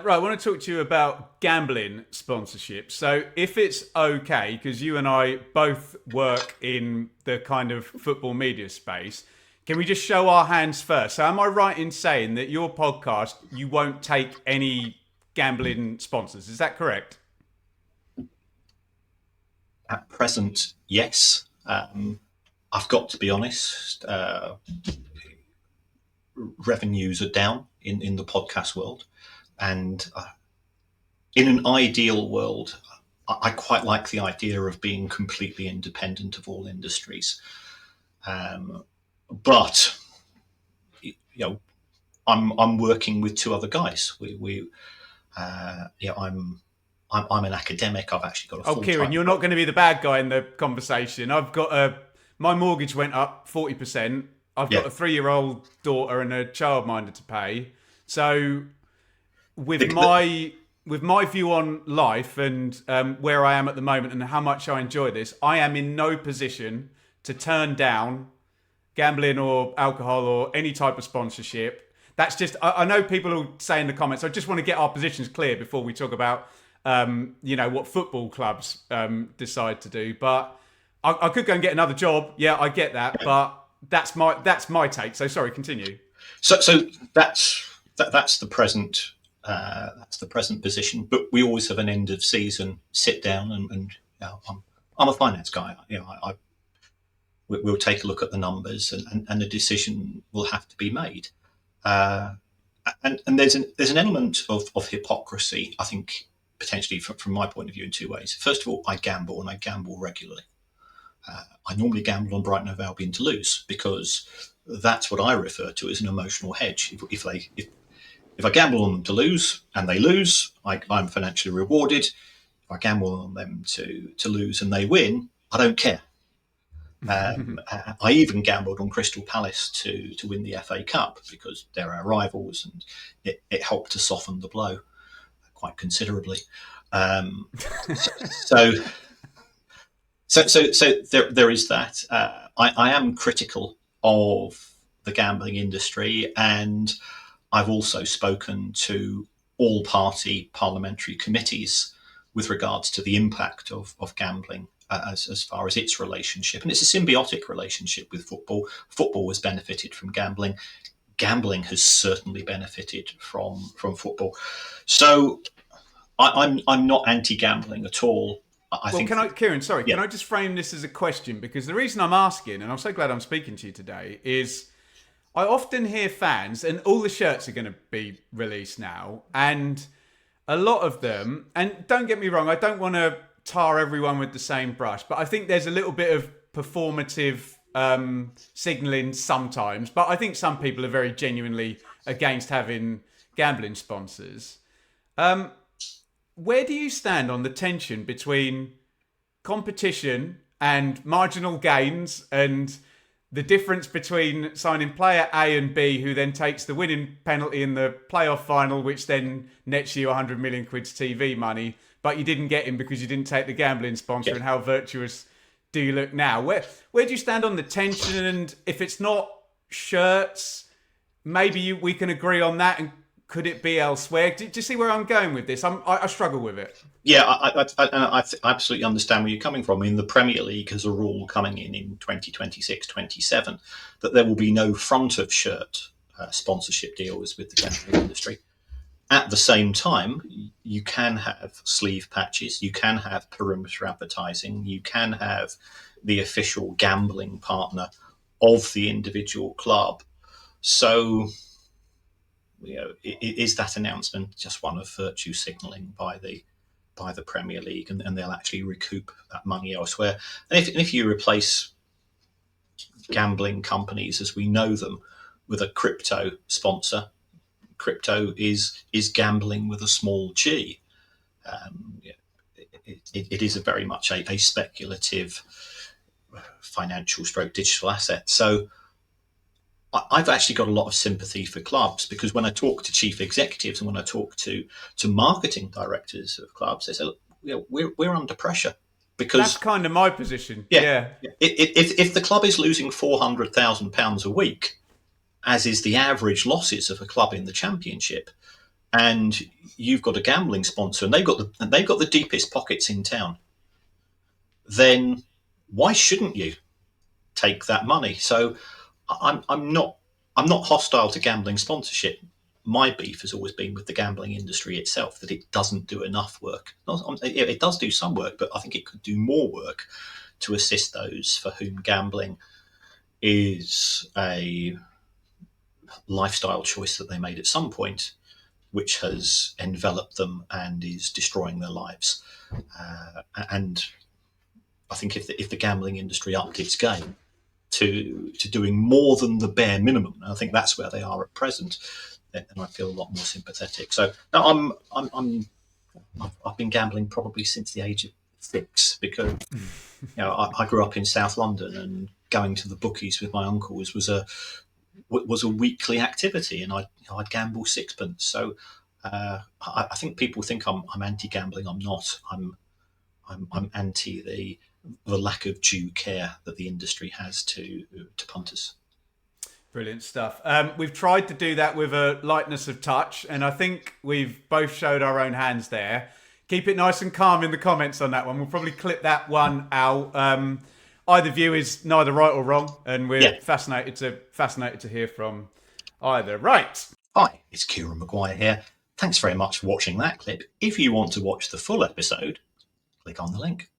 Right, I want to talk to you about gambling sponsorship. So, if it's okay, because you and I both work in the kind of football media space, can we just show our hands first? So, am I right in saying that your podcast, you won't take any gambling sponsors? Is that correct? At present, yes. I've got to be honest. Revenues are down in the podcast world, and in an ideal world, I quite like the idea of being completely independent of all industries. But you know, I'm working with two other guys. I'm an academic. I've actually got a Oh, full Kieran, time you're not job. going to be the bad guy in the conversation. I've got my mortgage went up 40%. I've got Yeah, a 3-year-old daughter and a childminder to pay. So with the, the, my view on life and where I am at the moment and how much I enjoy this, I am in no position to turn down gambling or alcohol or any type of sponsorship. That's just I know people will say in the comments. I just want to get our positions clear before we talk about what football clubs decide to do. But I could go and get another job. Yeah, I get that, but that's my take. So sorry, continue. so that's the present. That's the present position. But we always have an end of season sit down, and I'm a finance guy. We'll take a look at the numbers, and a decision will have to be made. Uh, and there's an element of hypocrisy, I think, potentially from my point of view in two ways. First of all, I gamble, and I gamble regularly. I normally gamble on Brighton Hove Albion to lose because that's what I refer to as an emotional hedge. If I gamble on them to lose and they lose, I'm financially rewarded. If I gamble on them to lose and they win, I don't care. I even gambled on Crystal Palace to win the FA Cup because they're our rivals, and it helped to soften the blow quite considerably. Um, so, so there is that. I am critical of the gambling industry, and I've also spoken to all party parliamentary committees with regards to the impact of gambling as far as its relationship. And it's a symbiotic relationship with football. Football has benefited from gambling. Gambling has certainly benefited from football. So I'm not anti-gambling at all. I Well, think, Kieran, sorry, can yeah, I just frame this as a question? Because the reason I'm asking, and I'm so glad I'm speaking to you today, is I often hear fans, and all the shirts are going to be released now, and a lot of them, and don't get me wrong, I don't want to tar everyone with the same brush, but I think there's a little bit of performative signalling sometimes. But I think some people are very genuinely against having gambling sponsors. Um, where do you stand on the tension between competition and marginal gains and the difference between signing player A and B, who then takes the winning penalty in the playoff final, which then nets you 100 million quid's TV money, but you didn't get him because you didn't take the gambling sponsor, yeah. and how virtuous do you look now? Where do you stand on the tension? And if it's not shirts, maybe we can agree on that. And could it be elsewhere? Do you see where I'm going with this? I struggle with it. Yeah, I absolutely understand where you're coming from. I mean, the Premier League has a rule coming in 2026, 27, that there will be no front of shirt sponsorship deals with the gambling industry. At the same time, you can have sleeve patches, you can have perimeter advertising, you can have the official gambling partner of the individual club. So, is that announcement just one of virtue signalling by the Premier League, and they'll actually recoup that money elsewhere? And if you replace gambling companies as we know them with a crypto sponsor, crypto is gambling with a small g. It is a very much a speculative financial stroke digital asset. So I've actually got a lot of sympathy for clubs, because when I talk to chief executives and when I talk to marketing directors of clubs, they say, look, we're under pressure That's because, kind of my position. yeah, Yeah. if the club is losing £400,000 a week, as is the average losses of a club in the Championship, and you've got a gambling sponsor, and they've got the deepest pockets in town, then why shouldn't you take that money? So I'm not hostile to gambling sponsorship. My beef has always been with the gambling industry itself, that it doesn't do enough work. It does do some work, but I think it could do more work to assist those for whom gambling is a lifestyle choice that they made at some point, which has enveloped them and is destroying their lives. And I think if the gambling industry upped its game to doing more than the bare minimum, and I think that's where they are at present, then I feel a lot more sympathetic. So no, I've been gambling probably since the age of 6, because I grew up in South London, and going to the bookies with my uncles was a weekly activity, and I'd gamble sixpence. So I think people think I'm anti-gambling. I'm not. I'm anti the lack of due care that the industry has to punters. Brilliant stuff. We've tried to do that with a lightness of touch, and I think we've both showed our own hands there. Keep it nice and calm in the comments on that one. We'll probably clip that one out. Either view is neither right or wrong, and we're Yeah. fascinated to hear from either. Right. Hi, it's Kieran Maguire here. Thanks very much for watching that clip. If you want to watch the full episode, click on the link.